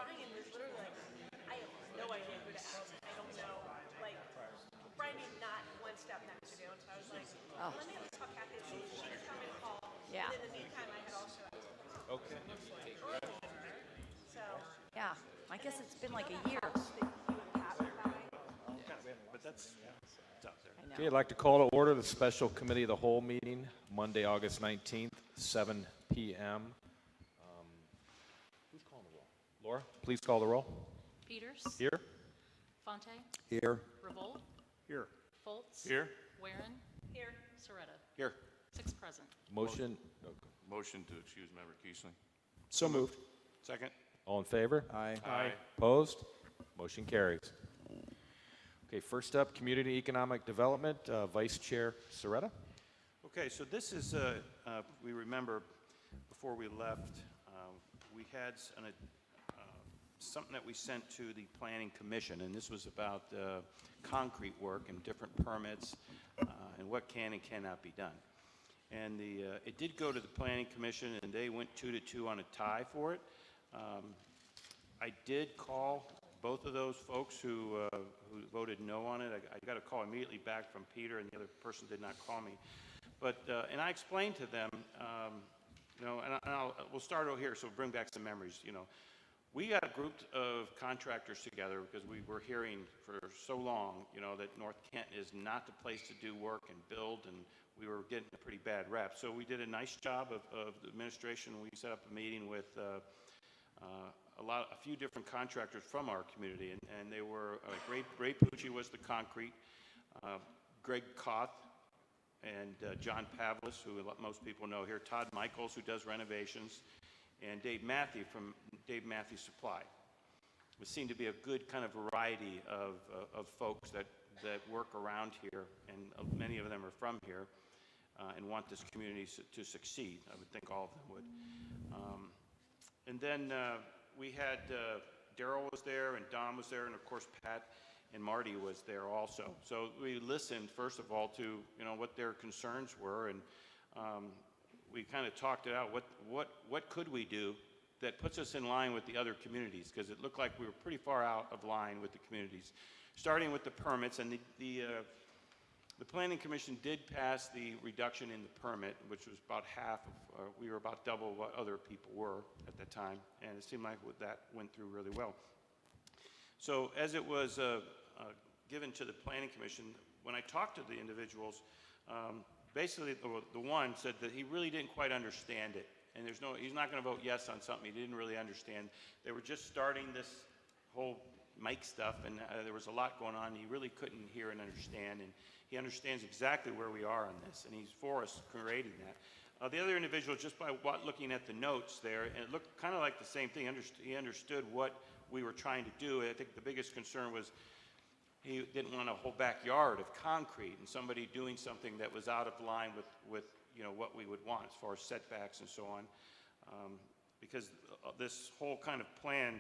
Brian was literally like, I have no idea who to ask. I don't know. Like, Brian is not one step next to you. And so I was like, Oh, let me at least call Kathy. She could come and call. yeah. And in the meantime, I had also Okay. earlier. So, Yeah. I guess it's been like a year. that you and Pat were by. But that's it's out there. I know. Okay, I'd like to call to order the special committee of the whole meeting, Monday, August 19th, 7 p.m. Who's calling the roll? Laura, please call the roll. Peters. Here? Fonte. Here. Revolt. Here. Foltz. Here. Waring. Here. Soretta. Here. 6 present. Motion, Motion to excuse member Kiesling. So moved. Second. all in favor? Aye. Opposed? Motion carries. Okay, first up, Community Economic Development, Vice Chair Soretta. Okay, so this is, we remember before we left, we had something that we sent to the Planning Commission, and this was about concrete work and different permits and what can and cannot be done. And it did go to the Planning Commission, and they went 2-2 on a tie for it. I did call both of those folks who voted no on it. I got a call immediately back from Peter, and the other person did not call me. But and I explained to them, we'll start over here, so we'll bring back some memories. We got a group of contractors together because we were hearing for so long, that North Kent is not the place to do work and build, and we were getting a pretty bad rep. So we did a nice job of the administration. We set up a meeting with a few different contractors from our community, and they were Ray Pucci was the concrete, Greg Koth, and John Pavlis, who most people know here, Todd Michaels, who does renovations, and Dave Matthew from Dave Matthew Supply. It seemed to be a good kind of variety of folks that work around here, and many of them are from here and want this community to succeed. I would think all of them would. And then we had Daryl was there, and Don was there, and of course Pat and Marty was there also. So we listened first of all to what their concerns were, and we kind of talked it out. What could we do that puts us in line with the other communities? Because it looked like we were pretty far out of line with the communities. Starting with the permits, and the Planning Commission did pass the reduction in the permit, which was about half of, we were about double what other people were at that time, and it seemed like that went through really well. So as it was given to the Planning Commission, when I talked to the individuals, basically the one said that he really didn't quite understand it, and he's not going to vote yes on something he didn't really understand. They were just starting this whole Mike stuff, and there was a lot going on. He really couldn't hear and understand, and he understands exactly where we are on this, and he's for us creating that. The other individual, just by looking at the notes there, and it looked kind of like the same thing. He understood what we were trying to do. I think the biggest concern was he didn't want a whole backyard of concrete and somebody doing something that was out of line with what we would want as far as setbacks and so on, because this whole kind of plan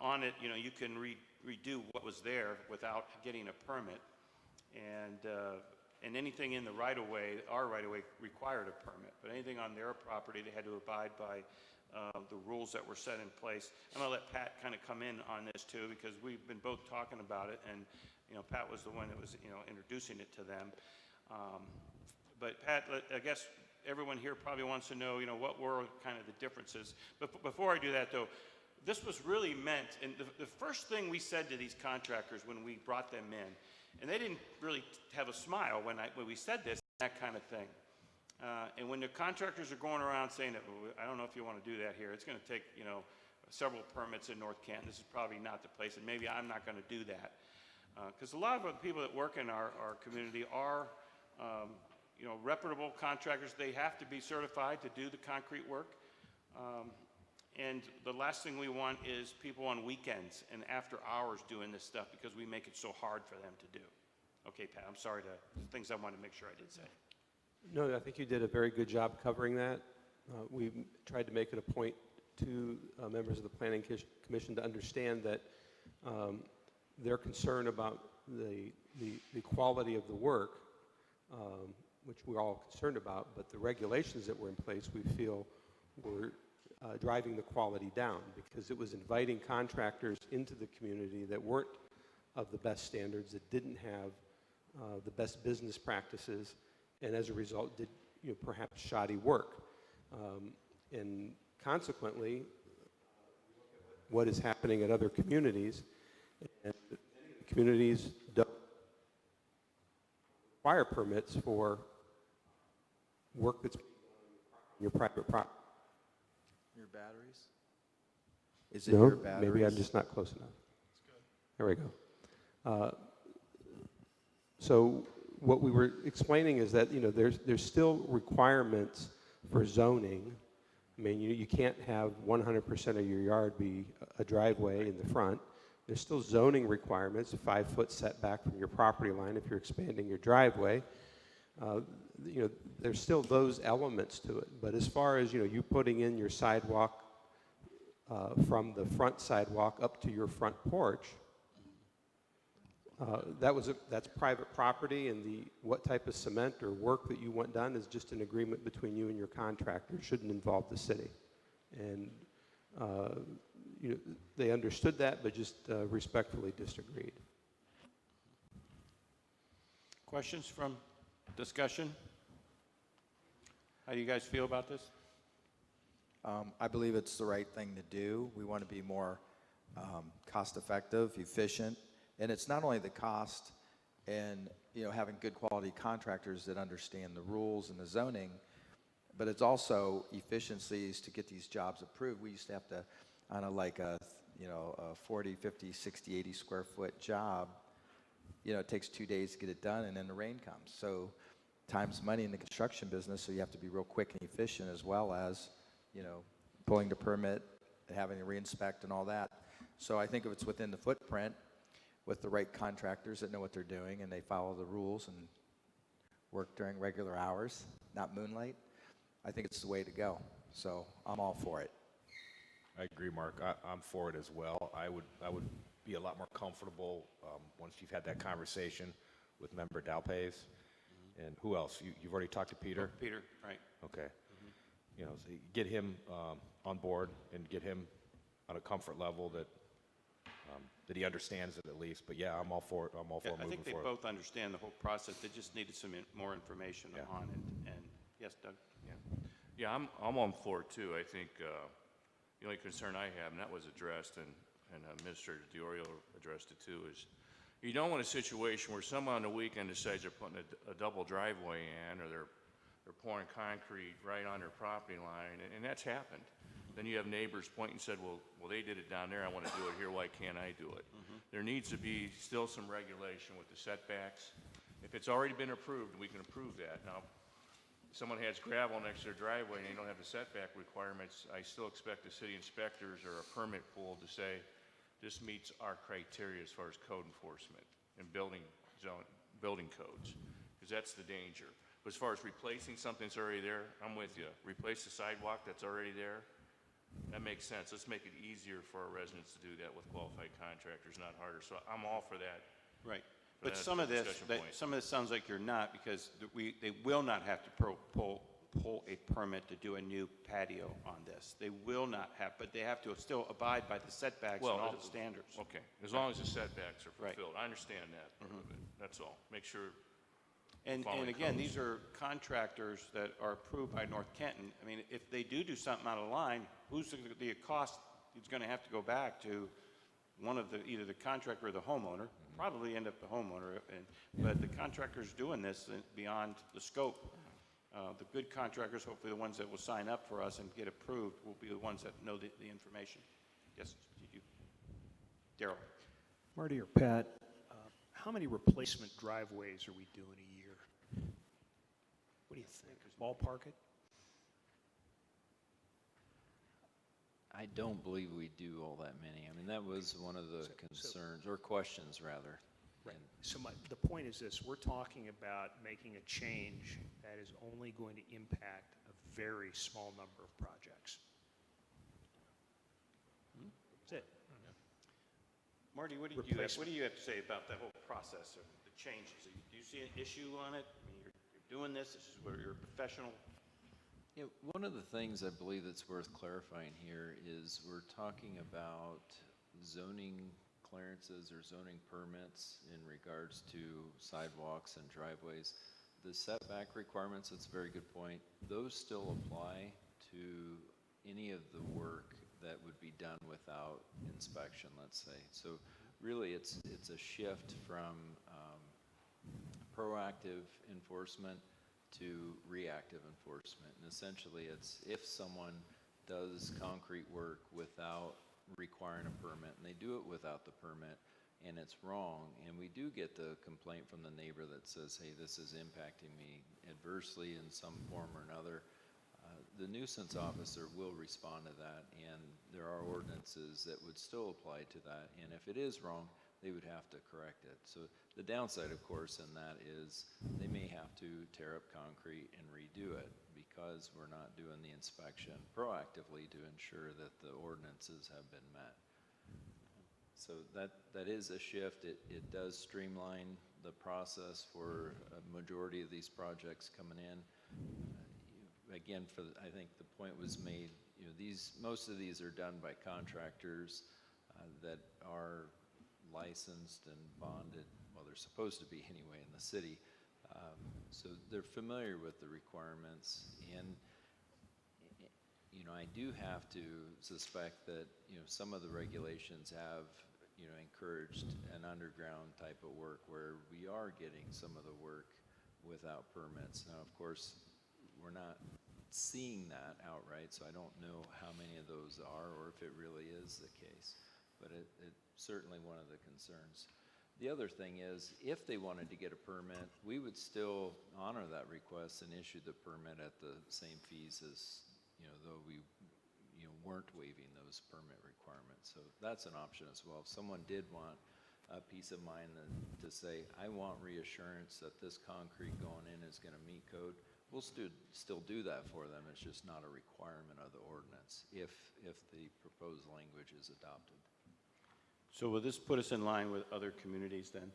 on it, you can redo what was there without getting a permit, and anything in the right-of-way, our right-of-way, required a permit. But anything on their property, they had to abide by the rules that were set in place. I'm going to let Pat kind of come in on this too, because we've been both talking about it, and Pat was the one that was introducing it to them. But Pat, I guess everyone here probably wants to know what were kind of the differences. But before I do that though, this was really meant, and the first thing we said to these contractors when we brought them in, and they didn't really have a smile when we said this, that kind of thing. And when the contractors are going around saying that, well, I don't know if you want to do that here, it's going to take several permits in North Canton, this is probably not the place, and maybe I'm not going to do that. Because a lot of the people that work in our community are reputable contractors. They have to be certified to do the concrete work. And the last thing we want is people on weekends and after hours doing this stuff because we make it so hard for them to do. Okay, Pat, I'm sorry things I wanted to make sure I did say. No, I think you did a very good job covering that. We tried to make it a point to members of the Planning Commission to understand that their concern about the quality of the work, which we're all concerned about, but the regulations that were in place we feel were driving the quality down, because it was inviting contractors into the community that weren't of the best standards, that didn't have the best business practices, and as a result did perhaps shoddy work. And consequently, what is happening at other communities, and communities don't require permits for work that's being done on your private property. Your batteries? Is it No, your batteries? maybe I'm just not close enough. There we go. So what we were explaining is that there's still requirements for zoning. I mean, you can't have 100% of your yard be a driveway in the front. There's still zoning requirements, a 5-foot setback from your property line if you're expanding your driveway. There's still those elements to it. But as far as you putting in your sidewalk from the front sidewalk up to your front porch, that's private property, and what type of cement or work that you want done is just an agreement between you and your contractor. It shouldn't involve the city. And they understood that, but just respectfully disagreed. Questions from discussion? How do you guys feel about this? I believe it's the right thing to do. We want to be more cost-effective, efficient, and it's not only the cost and having good quality contractors that understand the rules and the zoning, but it's also efficiencies to get these jobs approved. We used to have to, on a 40, 50, 60, 80 square foot job, it takes 2 days to get it done, and then the rain comes. So time's money in the construction business, so you have to be real quick and efficient, as well as pulling the permit, having to reinspect and all that. So I think if it's within the footprint with the right contractors that know what they're doing and they follow the rules and work during regular hours, not moonlight, I think it's the way to go. So I'm all for it. I agree, Mark. I'm for it as well. I would be a lot more comfortable once you've had that conversation with Member Dalpays. And who else? You've already talked to Peter? Peter, right. Okay. So you get him on board and get him on a comfort level that he understands it at least. But yeah, I'm all for it. I'm all for I moving think they forward. both understand the whole process. They just needed some more information Yeah. on it. And yes, Doug? Yeah, I'm on for it too. I think the only concern I have, and that was addressed, and Administrator DiOrio addressed it too, is you don't want a situation where someone on the weekend decides they're putting a double driveway in, or they're pouring concrete right on their property line, and that's happened. Then you have neighbors point and said, well, they did it down there. I want to do it here. Why can't I do it? There needs to be still some regulation with the setbacks. If it's already been approved, we can approve that. Now, if someone has gravel next to their driveway and they don't have the setback requirements, I still expect the city inspectors or a permit pool to say, this meets our criteria as far as code enforcement and building codes, because that's the danger. But as far as replacing something that's already there, I'm with you. Replace the sidewalk that's already there. That makes sense. Let's make it easier for our residents to do that with qualified contractors, not harder. So I'm all for that. Right. For But that some of this discussion point. sounds like you're not, because they will not have to pull a permit to do a new patio on this. They will not have, but they have to still abide by the setbacks and all the standards. Okay, as long as the setbacks are Right. fulfilled. I understand that part of it. That's all. Make sure. And following again, codes. these are contractors that are approved by North Kenton. I mean, if they do something out of line, who's the cost is going to have to go back to one of either the contractor or the homeowner, probably end up the homeowner, but the contractors doing this beyond the scope. The good contractors, hopefully the ones that will sign up for us and get approved, will be the ones that know the information. Yes, you. Daryl. Marty or Pat, how many replacement driveways are we doing a year? What do you think? Ballpark it? I don't believe we do all that many. I mean, that was one of the concerns, or questions rather. Right. So the point is this: we're talking about making a change that is only going to impact a very small number of projects. That's it. Marty, what do you have to say about the whole process of the changes? Do you see an issue on it? I mean, you're doing this. This is where you're a professional. Yeah, one of the things I believe that's worth clarifying here is we're talking about zoning clearances or zoning permits in regards to sidewalks and driveways. The setback requirements, that's a very good point. Those still apply to any of the work that would be done without inspection, let's say. So really it's a shift from proactive enforcement to reactive enforcement. And essentially it's if someone does concrete work without requiring a permit, and they do it without the permit, and it's wrong, and we do get the complaint from the neighbor that says, hey, this is impacting me adversely in some form or another, the nuisance officer will respond to that, and there are ordinances that would still apply to that, and if it is wrong, they would have to correct it. So the downside, of course, in that is they may have to tear up concrete and redo it because we're not doing the inspection proactively to ensure that the ordinances have been met. So that is a shift. It does streamline the process for a majority of these projects coming in. Again, I think the point was made, most of these are done by contractors that are licensed and bonded, well, they're supposed to be anyway in the city. So they're familiar with the requirements, and I do have to suspect that some of the regulations have encouraged an underground type of work where we are getting some of the work without permits. Now, of course, we're not seeing that outright, so I don't know how many of those are or if it really is the case, but it's certainly one of the concerns. The other thing is, if they wanted to get a permit, we would still honor that request and issue the permit at the same fees as, though we weren't waiving those permit requirements. So that's an option as well. If someone did want a peace of mind to say, I want reassurance that this concrete going in is going to meet code, we'll still do that for them. It's just not a requirement of the ordinance if the proposed language is adopted. So will this put us in line with other communities then,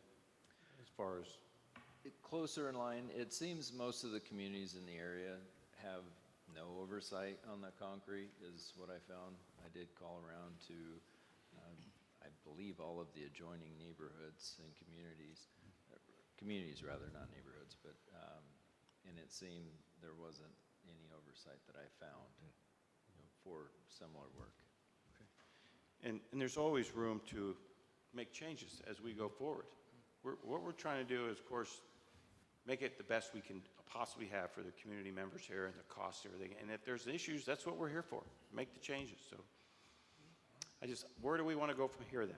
as far as? Closer in line. It seems most of the communities in the area have no oversight on the concrete, is what I found. I did call around to, I believe, all of the adjoining neighborhoods and communities rather, not neighborhoods, but and it seemed there wasn't any oversight that I found for similar work. And there's always room to make changes as we go forward. What we're trying to do is, of course, make it the best we can possibly have for the community members here and the costs and everything. And if there's issues, that's what we're here for, make the changes. So where do we want to go from here then?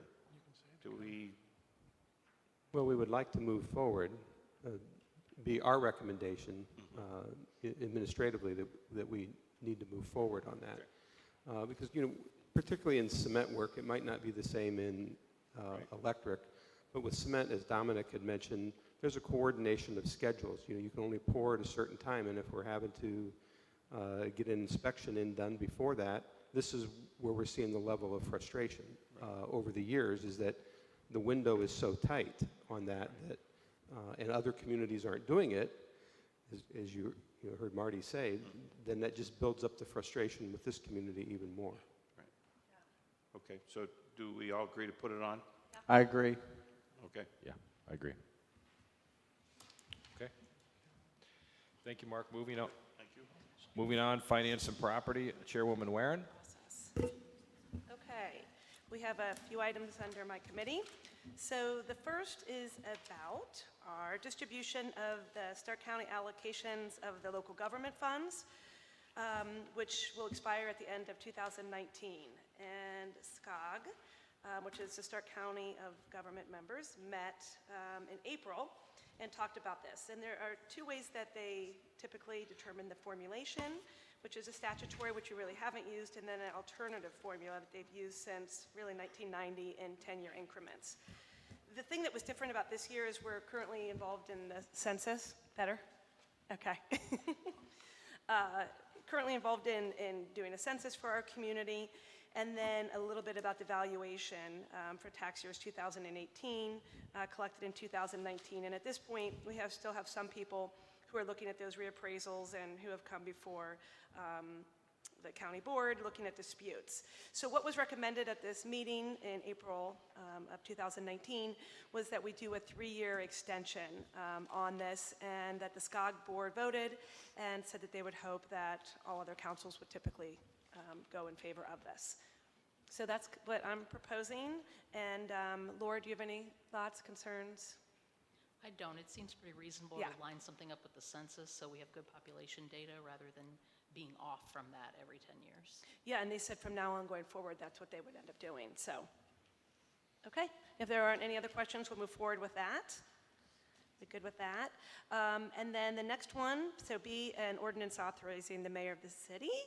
Well, we would like to move forward. Be our recommendation administratively that we need to move forward on that. Because, particularly in cement work, it might not be the same in electric, but with cement, as Dominic had mentioned, there's a coordination of schedules. You can only pour at a certain time, and if we're having to get an inspection done before that, this is where we're seeing the level of frustration over the years, is that the window is so tight on that and other communities aren't doing it, as you heard Marty say, then that just builds up the frustration with this community even more. Right. Okay, so do we all agree to put it on? I agree. Okay. Yeah, I agree. Okay. Thank you, Mark. Moving on. Thank you. Moving on, Finance and Property, Chairwoman Warren. Okay, we have a few items under my committee. So the first is about our distribution of the Stark County allocations of the local government funds, which will expire at the end of 2019. And SCOG, which is the Stark County of Government members, met in April and talked about this. And there are two ways that they typically determine the formulation, which is a statutory, which you really haven't used, and then an alternative formula that they've used since really 1990 in 10-year increments. The thing that was different about this year is we're currently involved in the census. Better? Okay. Currently involved in doing a census for our community, and then a little bit about the valuation for tax years 2018, collected in 2019. And at this point, we still have some people who are looking at those reappraisals and who have come before the county board looking at disputes. So what was recommended at this meeting in April of 2019 was that we do a 3-year extension on this, and that the SCOG board voted and said that they would hope that all other councils would typically go in favor of this. So that's what I'm proposing. And Laura, do you have any thoughts, concerns? I don't. It seems pretty reasonable Yeah. to line something up with the census so we have good population data rather than being off from that every 10 years. Yeah, and they said from now on going forward, that's what they would end up doing, so. Okay, if there aren't any other questions, we'll move forward with that. We're good with that. And then the next one, so B, an ordinance authorizing the mayor of the city